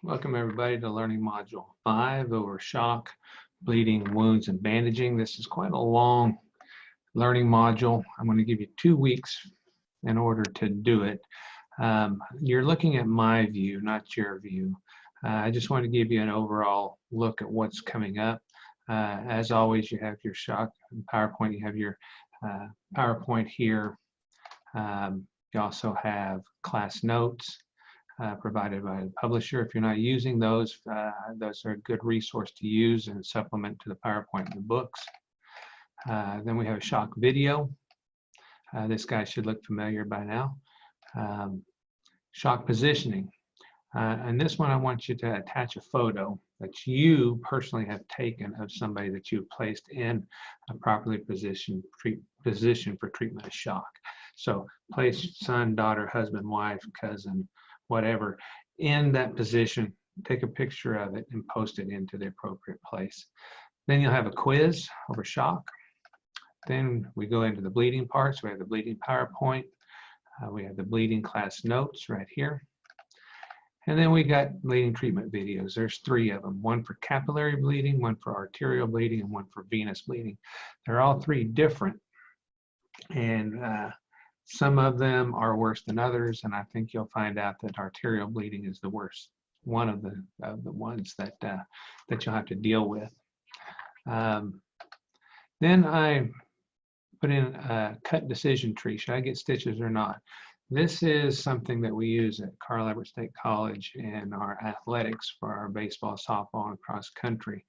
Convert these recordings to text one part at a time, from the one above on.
Welcome everybody to Learning Module 5 over shock, bleeding, wounds, and bandaging. This is quite a long learning module. I'm going to give you 2 weeks in order to do it. You're looking at my view, not your view. I just want to give you an overall look at what's coming up. As always, you have your shock PowerPoint. You have your PowerPoint here. You also have class notes. Provided by the publisher. If you're not using those are a good resource to use and supplement to the PowerPoint in the books. Then we have a shock video. This guy should look familiar by now. Shock positioning. And this one I want you to attach a photo that you personally have taken of somebody that you've placed in a properly position for treatment of shock. So place son, daughter, husband, wife, cousin, whatever, in that position, take a picture of it and post it into the appropriate place. Then you'll have a quiz over shock. Then we go into the bleeding parts. We have the bleeding PowerPoint. We have the bleeding class notes right here. And then we got bleeding treatment videos. There's 3 of them, one for capillary bleeding, one for arterial bleeding, and one for venous bleeding. They're all 3 different. And some of them are worse than others, and I think you'll find out that arterial bleeding is the worst, one of the ones that you'll have to deal with. Then I put in a cut decision tree. Should I get stitches or not? This is something that we use at Carl Albert State College in our athletics for our baseball, softball, and cross country.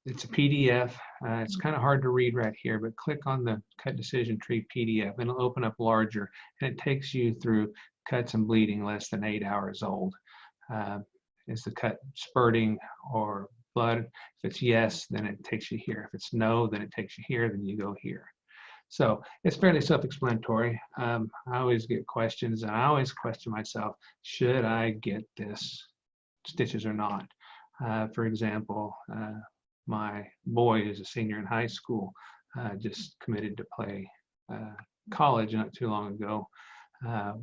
It's a PDF. It's kind of hard to read right here, but click on the cut decision tree PDF and it'll open up larger, and it takes you through cuts and bleeding less than 8 hours old. Is the cut spurting or blood? If it's yes, then it takes you here. If it's no, then it takes you here, then you go here. So it's fairly self-explanatory. I always get questions, and I always question myself, should I get this stitches or not? For example, my boy is a senior in high school, just committed to play college not too long ago,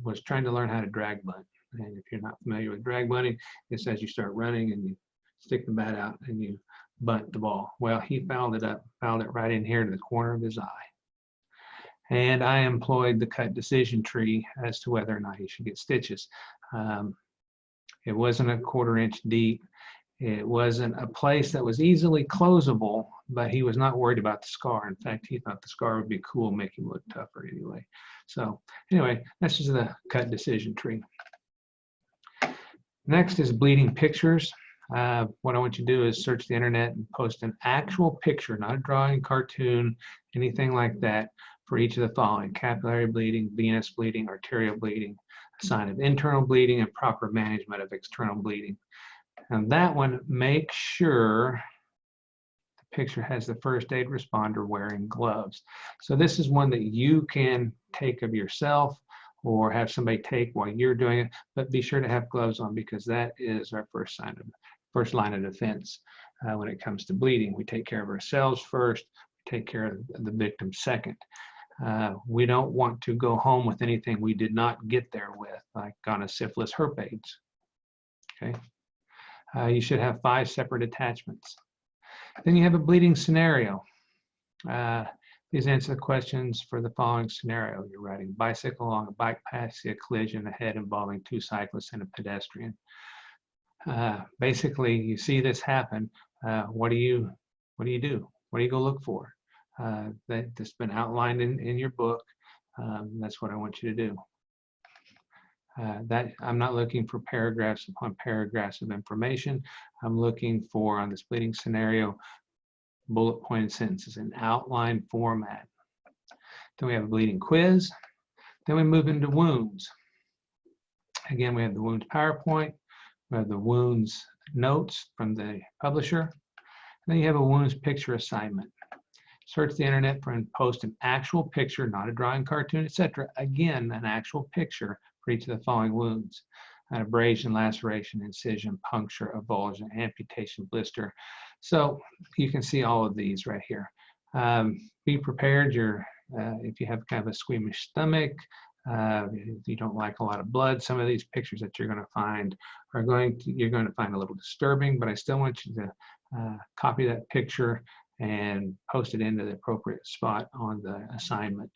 was trying to learn how to drag bunt. And if you're not familiar with drag bunting, it's as you start running and you stick the bat out and you bunt the ball. Well, he fouled it right in here to the corner of his eye. And I employed the cut decision tree as to whether or not he should get stitches. It wasn't a 1/4 inch deep. It wasn't a place that was easily closable, but he was not worried about the scar. In fact, he thought the scar would be cool, make him look tougher anyway. So anyway, that's just the cut decision tree. Next is bleeding pictures. What I want you to do is search the internet and post an actual picture, not a drawing, cartoon, anything like that, for each of the following: capillary bleeding, venous bleeding, arterial bleeding, a sign of internal bleeding, and proper management of external bleeding. And that one, make sure the picture has the first aid responder wearing gloves. So this is one that you can take of yourself or have somebody take while you're doing it, but be sure to have gloves on, because that is our first line of defense when it comes to bleeding. We take care of ourselves first, we take care of the victim second. We don't want to go home with anything we did not get there with, like gonorrhea, syphilis, herpes. Okay. You should have 5 separate attachments. Then you have a bleeding scenario. Please answer the questions for the following scenario. You're riding a bicycle along a bike path, see a collision ahead involving 2 cyclists and a pedestrian. Basically, you see this happen. What do you do? What do you go look for? That's been outlined in your book. That's what I want you to do. That I'm not looking for paragraphs upon paragraphs of information. I'm looking for, on this bleeding scenario, bullet pointed sentences in outline format. Then we have a bleeding quiz. Then we move into wounds. Again, we have the wounds PowerPoint. We have the wounds notes from the publisher. And then you have a wounds picture assignment. Search the internet for and post an actual picture, not a drawing, cartoon, etc. Again, an actual picture for each of the following wounds: an abrasion, laceration, incision, puncture, avulsion, amputation, blister. So you can see all of these right here. Be prepared. If you have kind of a squeamish stomach, If you don't like a lot of blood, some of these pictures that you're going to find you're going to find a little disturbing, but I still want you to copy that picture and post it into the appropriate spot on the assignment.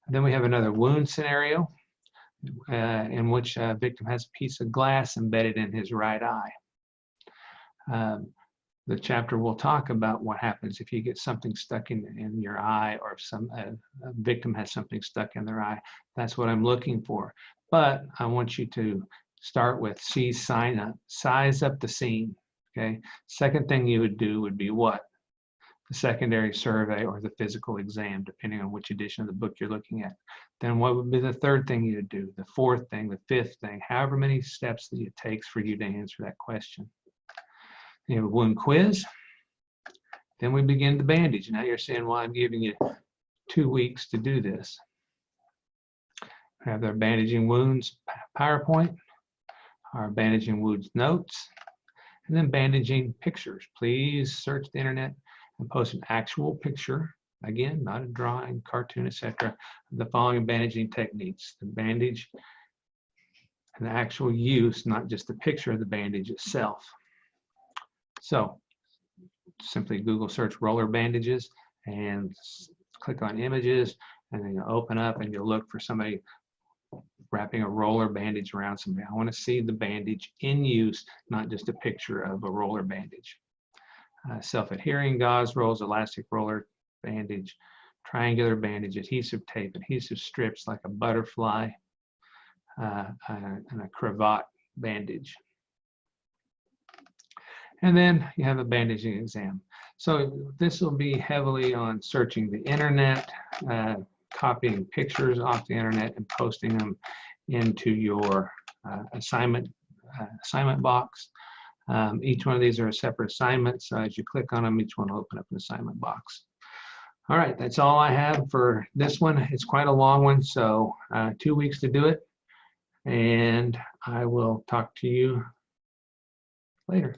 And then we have another wound scenario in which a victim has a piece of glass embedded in his right eye. The chapter will talk about what happens if you get something stuck in your eye, or if a victim has something stuck in their eye. That's what I'm looking for. But I want you to start with size up the scene. Okay. Second thing you would do would be what? The secondary survey or the physical exam, depending on which edition of the book you're looking at. Then what would be the third thing you would do? The fourth thing, the fifth thing, however many steps that it takes for you to answer that question. You have a wound quiz. Then we begin the bandage. Now you're saying, well, I'm giving you 2 weeks to do this. We have their bandaging wounds PowerPoint, our bandaging wounds notes, and then bandaging pictures. Please search the internet and post an actual picture, again, not a drawing, cartoon, etc., of the following bandaging techniques: the bandage and the actual use, not just a picture of the bandage itself. So simply Google search roller bandages and click on images, and then you'll open up and you'll look for somebody wrapping a roller bandage around somebody. I want to see the bandage in use, not just a picture of a roller bandage. Self-adhering gauze rolls, elastic roller bandage, triangular bandage, adhesive tape, adhesive strips like a butterfly, and a cravat bandage. And then you have a bandaging exam. So this will be heavily on searching the internet, copying pictures off the internet and posting them into your assignment box. Each one of these are a separate assignment, so as you click on them, each one will open up an assignment box. All right, that's all I have for this one. It's quite a long one, so 2 weeks to do it, and I will talk to you later.